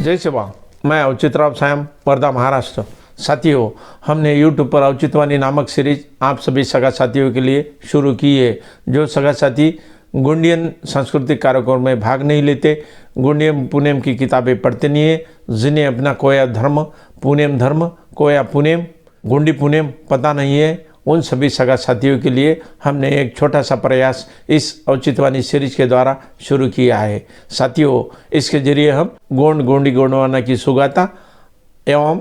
जय सेवा। मैं औचितराव सायम, वर्धा, महाराष्ट्र। साथियों, हमने YouTube पर औचित्यवाणी नामक सीरीज आप सभी सगा साथियों के लिए शुरू की है। जो सगा साथी गोंडियन सांस्कृतिक कार्यक्रम में भाग नहीं लेते, गोंडियम पुनेम की किताबें पढ़ते नहीं है, जिन्हें अपना कोया धर्म, पुनेम धर्म, कोया पुनेम, गोंडी पुनेम पता नहीं है, उन सभी सगा साथियों के लिए हमने एक छोटा सा प्रयास इस औचित्यवाणी सीरीज के द्वारा शुरू किया है। साथियों, इसके जरिए हम गोंडी गोंडवाना की सुगाता एवं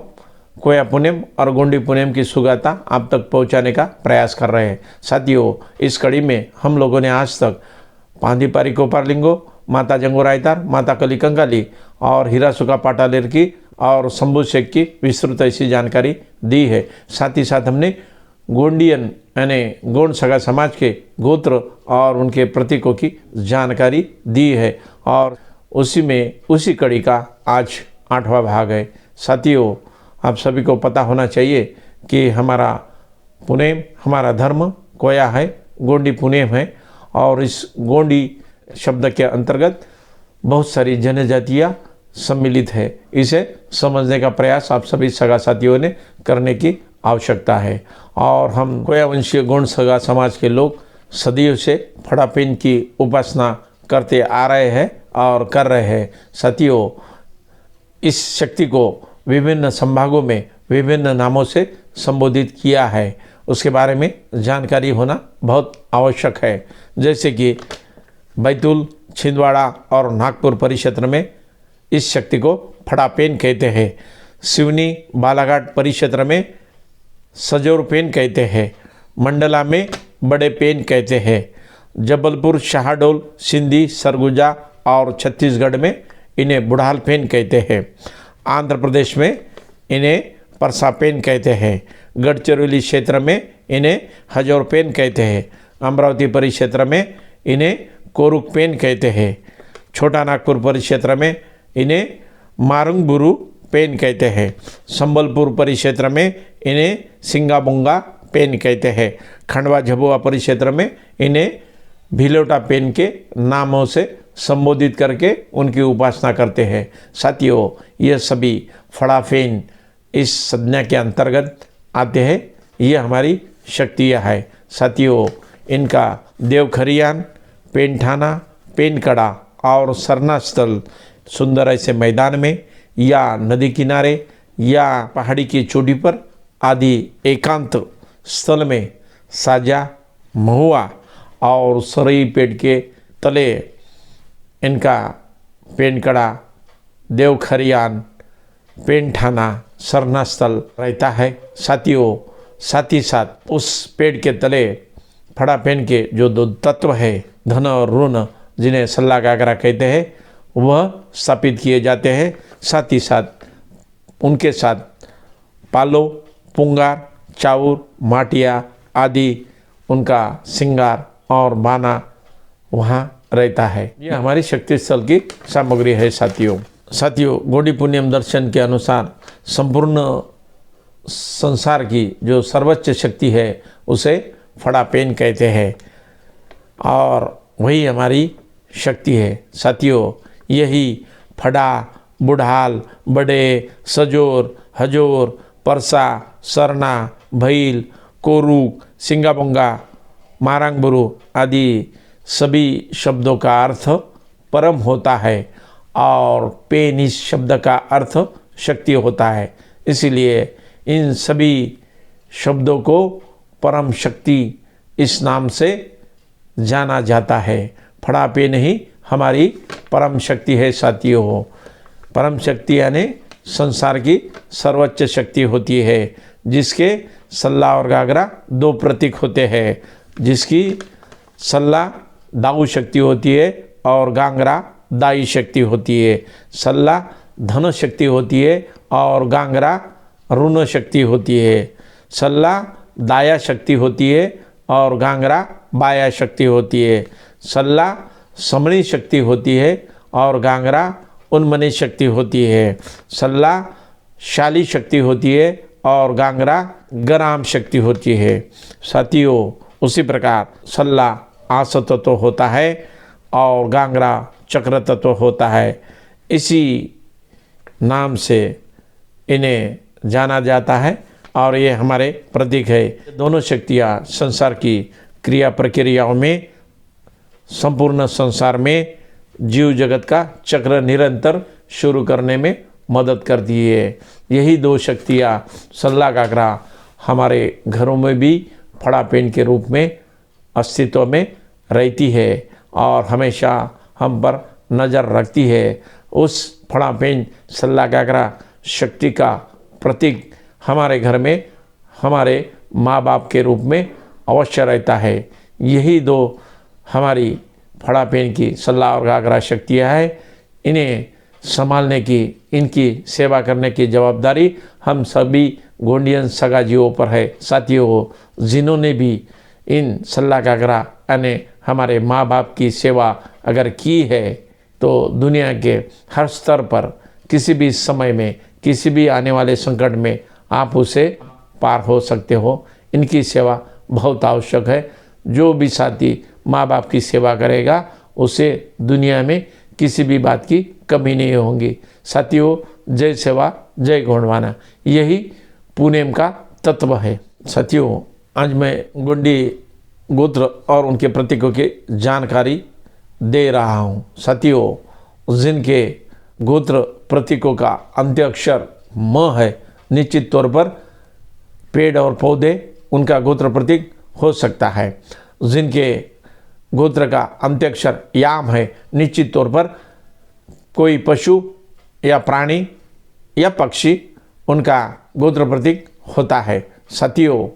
कोया पुनेम और गोंडी पुनेम की सुगाता आप तक पहुंचाने का प्रयास कर रहे हैं। साथियों, इस कड़ी में हम लोगों ने आज तक पांदीपारी कोपारलिंगो, माता जंगोरायतार, माता कली कंगाली और हीरा सुका पाटालेर की और शंभू शेख की विस्तृत ऐसी जानकारी दी है। साथ ही साथ हमने गोंडियन यानी गोंड सगा समाज के गोत्र और उनके प्रतीकों की जानकारी दी है और उसी कड़ी का आज 8वां भाग है। साथियों, आप सभी को पता होना चाहिए कि हमारा पुनेम, हमारा धर्म कोया है, गोंडी पुनेम है और इस गोंडी शब्द के अंतर्गत बहुत सारी जनजातियाँ सम्मिलित है। इसे समझने का प्रयास आप सभी सगा साथियों ने करने की आवश्यकता है। और हम कोया वंशीय गोंड सगा समाज के लोग सदियों से फड़ापेन की उपासना करते आ रहे हैं और कर रहे हैं। साथियों, इस शक्ति को विभिन्न संभागों में विभिन्न नामों से संबोधित किया है, उसके बारे में जानकारी होना बहुत आवश्यक है। जैसे कि बैतूल, छिंदवाड़ा और नागपुर परिक्षेत्र में इस शक्ति को फड़ापेन कहते हैं। सिवनी, बालाघाट परिक्षेत्र में सजोर पेन कहते हैं। मंडला में बड़े पेन कहते हैं। जबलपुर, शाहडोल, सिंधी, सरगुजा और छत्तीसगढ़ में इन्हें बुढ़ाल पेन कहते हैं। आंध्र प्रदेश में इन्हें परसा पेन कहते हैं। गढ़चिरौली क्षेत्र में इन्हें हजोर पेन कहते हैं। अमरावती परिक्षेत्र में इन्हें कोरुक पेन कहते हैं। छोटा नागपुर परिक्षेत्र में इन्हें मारुंगबुरु पेन कहते हैं। संबलपुर परिक्षेत्र में इन्हें सिंगाबुंगा पेन कहते हैं। खंडवा झबुआ परिक्षेत्र में इन्हें भिलोटा पेन के नामों से संबोधित करके उनकी उपासना करते हैं। साथियों, ये सभी फड़ाफेन इस संज्ञा के अंतर्गत आते हैं। ये हमारी शक्तियाँ है। साथियों, इनका देवखरियान, पेनठाना, पेनकड़ा और सरना स्थल सुंदर ऐसे मैदान में या नदी किनारे या पहाड़ी की चोटी पर आदि एकांत स्थल में साजा, महुआ और सरई पेड़ के तले इनका पेनकड़ा, देवखरियान, पेनठाना, सरना स्थल रहता है। साथियों, साथ ही साथ उस पेड़ के तले फड़ा पेन के जो दो तत्व है, धन और ऋण, जिन्हें सल्ला गागरा कहते हैं, वह स्थापित किए जाते हैं। साथ ही साथ उनके साथ पालो, पुंगार, चाउर, माटिया आदि उनका सिंगार और बाना वहाँ रहता है। यह हमारी शक्ति स्थल की सामग्री है। साथियों, गोंडी पुण्यम दर्शन के अनुसार संपूर्ण संसार की जो सर्वोच्च शक्ति है उसे फड़ापेन कहते हैं और वही हमारी शक्ति है। साथियों, यही फड़ा, बुढ़ाल, बड़े, सजोर, हजोर, परसा, सरना, भैल, कोरुक, सिंगाबुंगा, मारांगबुरु आदि सभी शब्दों का अर्थ परम होता है और पेन इस शब्द का अर्थ शक्ति होता है। इसीलिए इन सभी शब्दों को परम शक्ति इस नाम से जाना जाता है। फड़ा पेन ही हमारी परम शक्ति है। साथियों, परम शक्ति यानी संसार की सर्वोच्च शक्ति होती है, जिसके सल्ला और गागरा दो प्रतीक होते हैं। जिसकी सल्ला दाऊ शक्ति होती है और गांगरा दाई शक्ति होती है। सल्ला धन शक्ति होती है और गांगरा ऋण शक्ति होती है। सल्ला दाया शक्ति होती है और गांगरा बाया शक्ति होती है। सल्ला समणी शक्ति होती है और गांगरा उन्मनी शक्ति होती है। सल्ला शाली शक्ति होती है और गांगरा गराम शक्ति होती है। साथियों, उसी प्रकार सल्ला आस तत्व होता है और गांगरा चक्र तत्व होता है। इसी नाम से इन्हें जाना जाता है और ये हमारे प्रतीक है। दोनों शक्तियाँ संसार की क्रिया प्रक्रियाओं में, संपूर्ण संसार में जीव जगत का चक्र निरंतर शुरू करने में मदद करती है। यही दो शक्तियाँ सल्ला काकरा हमारे घरों में भी फड़ा पेन के रूप में अस्तित्व में रहती है और हमेशा हम पर नज़र रखती है। उस फड़ा पेन सल्ला काकरा शक्ति का प्रतीक हमारे घर में हमारे माँ बाप के रूप में अवश्य रहता है। यही दो हमारी फड़ा पेन की सल्ला और काकरा शक्तियाँ हैं। इन्हें संभालने की, इनकी सेवा करने की जवाबदारी हम सभी गोंडियन सगाजीवों पर है। साथियों, जिन्होंने भी इन सल्ला काकरा यानी हमारे माँ बाप की सेवा अगर की है तो दुनिया के हर स्तर पर किसी भी समय में, किसी भी आने वाले संकट में आप उसे पार हो सकते हो। इनकी सेवा बहुत आवश्यक है। जो भी साथी माँ बाप की सेवा करेगा उसे दुनिया में किसी भी बात की कमी नहीं होगी। साथियों, जय सेवा जय गोंडवाना, यही पुनेम का तत्व है। साथियों, आज मैं गोंडी गोत्र और उनके प्रतीकों की जानकारी दे रहा हूँ। साथियों, जिनके गोत्र प्रतीकों का अंत्य अक्षर म है, निश्चित तौर पर पेड़ और पौधे उनका गोत्र प्रतीक हो सकता है। जिनके गोत्र का अंत्याक्षर याम है, निश्चित तौर पर कोई पशु या प्राणी या पक्षी उनका गोत्र प्रतीक होता है। साथियों,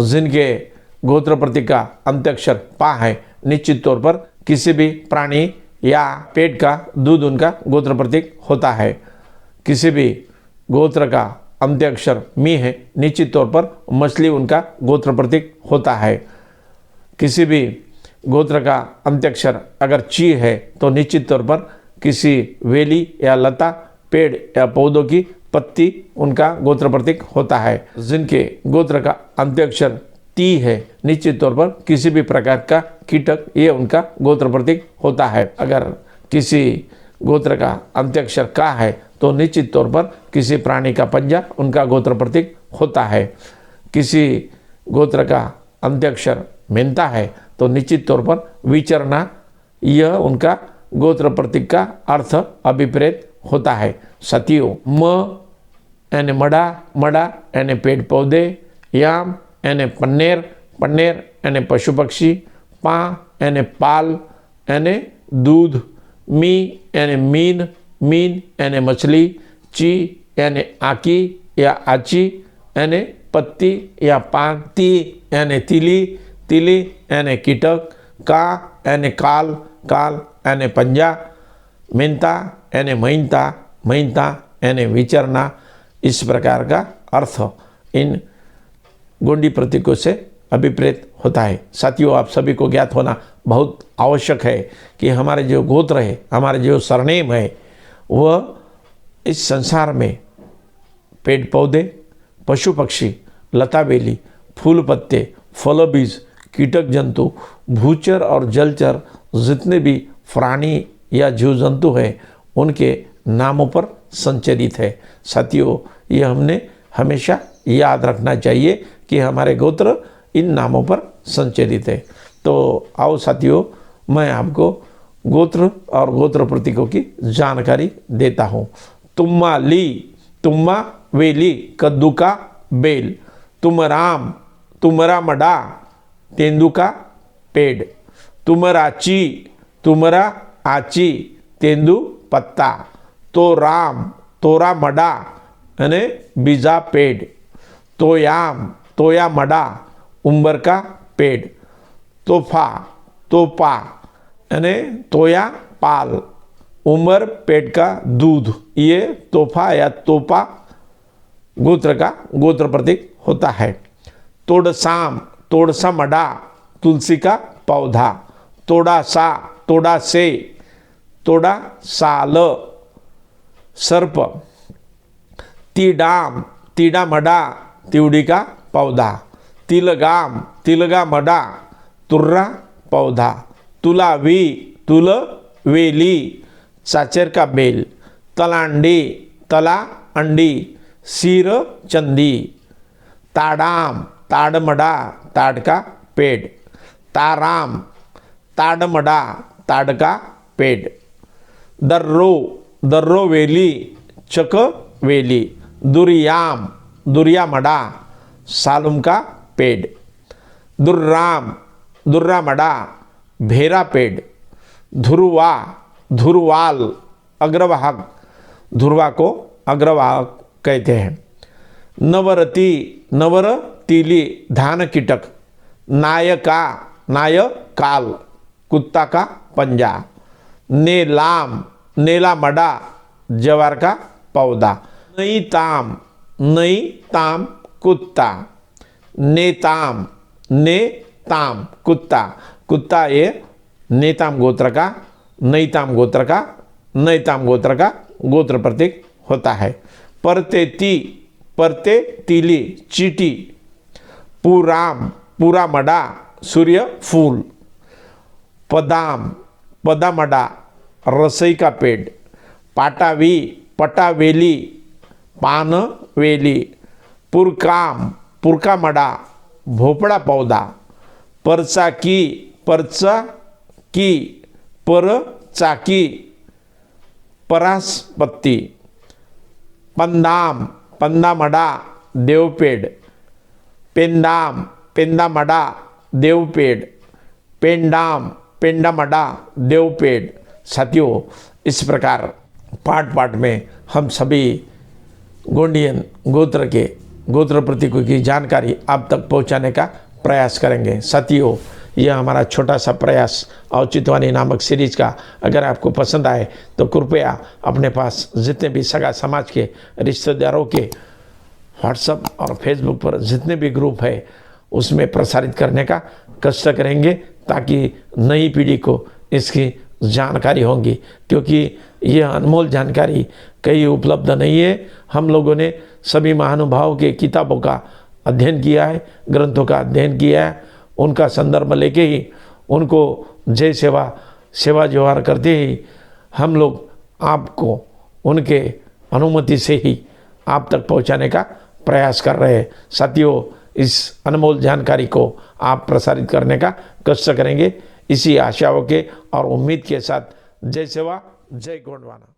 जिनके गोत्र प्रतीक का अंत्याक्षर पा है, निश्चित तौर पर किसी भी प्राणी या पेट का दूध उनका गोत्र प्रतीक होता है। किसी भी गोत्र का अंत्याक्षर मी है, निश्चित तौर पर मछली उनका गोत्र प्रतीक होता है। किसी भी गोत्र का अंत्याक्षर अगर ची है तो निश्चित तौर पर किसी वेली या लता, पेड़ या पौधों की पत्ती उनका गोत्र प्रतीक होता है। जिनके गोत्र का अंत्याक्षर ती है, निश्चित तौर पर किसी भी प्रकार का कीटक ये उनका गोत्र प्रतीक होता है। अगर किसी गोत्र का अंत्याक्षर का है तो निश्चित तौर पर किसी प्राणी का पंजा उनका गोत्र प्रतीक होता है। किसी गोत्र का अंत्याक्षर मेंता है तो निश्चित तौर पर विचरना यह उनका गोत्र प्रतीक का अर्थ अभिप्रेत होता है। साथियों, म यानी मड़ा, मड़ा यानी पेड़ पौधे, याम यानी पन्नेर, पन्नेर यानी पशु पक्षी, पा यानी पाल यानी दूध, मी यानी मीन, मीन यानी मछली, ची यानी आकी या आची यानी पत्ती या पान, ती यानी तिली, तिली यानी कीटक, का यानी काल, काल यानी पंजा, मेंता यानी महीनता, महीनता यानी विचरना। इस प्रकार का अर्थ इन गोंडी प्रतीकों से अभिप्रेत होता है। साथियों, आप सभी को ज्ञात होना बहुत आवश्यक है कि हमारे जो गोत्र है, हमारे जो सरनेम है, वह इस संसार में पेड़ पौधे, पशु पक्षी, लता बेली, फूल पत्ते, फल बीज, कीटक जंतु, भूचर और जलचर जितने भी प्राणी या जीव जंतु हैं उनके नामों पर संचरित है। साथियों, ये हमने हमेशा याद रखना चाहिए कि हमारे गोत्र इन नामों पर संचरित है। तो आओ साथियों, मैं आपको गोत्र और गोत्र प्रतीकों की जानकारी देता हूँ। तुम्मा ली, तुम्मा वेली, कद्दू का बेल, तुमराम, तुमरा मडा, तेंदू का पेड़, तुमराची, तुमरा आची, तेंदू पत्ता, तो राम, तोरा मडा यानी बीजा पेड़, तोयाम, तोया मडा, उम्बर का पेड़, तोफा, तोपा यानी तोया पाल, उम्र पेट का दूध, ये तोफा या तोपा गोत्र का गोत्र प्रतीक होता है। तोड़साम, तोड़सा मडा, तुलसी का पौधा, तोड़ा सा, तोड़ा से, तोड़ा साल, सर्प, तीडाम, तीडा मडा, तिवड़ी का पौधा, तिलगाम, तिलगा मडा, तुर्रा पौधा, तुलावी, तुल वेली, चाचर का बेल, तलांडी, तला अंडी सिर चंदी, ताडाम ताडमडा ताडका पेड़, ताराम ताडमडा ताडका पेड़, दर्रो दर्रो वेली चक वेली, दुर्याम दुर्यामडा सालुम का पेड़, दुर्राम दुर्रामडा भेरा पेड़, ध्रुवा धुरवाल अग्रवाहक, ध्रुवा को अग्रवाहक कहते हैं, नवरती नवरतीली धान कीटक, नायका नायकाल कुत्ता का पंजा, नेलाम नेलामडा जवार का पौधा, नई ताम कुत्ता, नेताम नेताम कुत्ता, कुत्ता ये नेताम गोत्र का नईताम गोत्र का नईताम गोत्र का गोत्र प्रतीक होता है। परते तीली चीटी, पूराम पूरामडा सूर्य फूल, पदाम पदामडा रसई का पेड़, पाटावी पटावेली पानवेली, पुरकाम पुरकामडा भोपड़ा पौधा, परचाकी परचाकी परासपत्ती, पंदाम पंदामडा देवपेड़, पेंदाम पेंदामडा देवपेड़, पेंडाम पेंडामडा देवपेड़। साथियों, इस प्रकार पाठ पाठ में हम सभी गोंडियन गोत्र के गोत्र प्रतीकों की जानकारी आप तक पहुंचाने का प्रयास करेंगे। साथियों, यह हमारा छोटा सा प्रयास औचित्यवाणी नामक सीरीज का अगर आपको पसंद आए तो कृपया अपने पास जितने भी सगा समाज के रिश्तेदारों के व्हाट्सएप और फेसबुक पर जितने भी ग्रुप है उसमें प्रसारित करने का कष्ट करेंगे, ताकि नई पीढ़ी को इसकी जानकारी होंगी, क्योंकि यह अनमोल जानकारी कहीं उपलब्ध नहीं है। हम लोगों ने सभी महानुभावों के किताबों का अध्ययन किया है, ग्रंथों का अध्ययन किया है, उनका संदर्भ लेके ही उनको जय सेवा जोहार करते ही हम लोग आपको उनके अनुमति से ही आप तक पहुंचाने का प्रयास कर रहे हैं। साथियों, इस अनमोल जानकारी को आप प्रसारित करने का कष्ट करेंगे, इसी आशाओं के और उम्मीद के साथ जय सेवा जय गोंडवाना।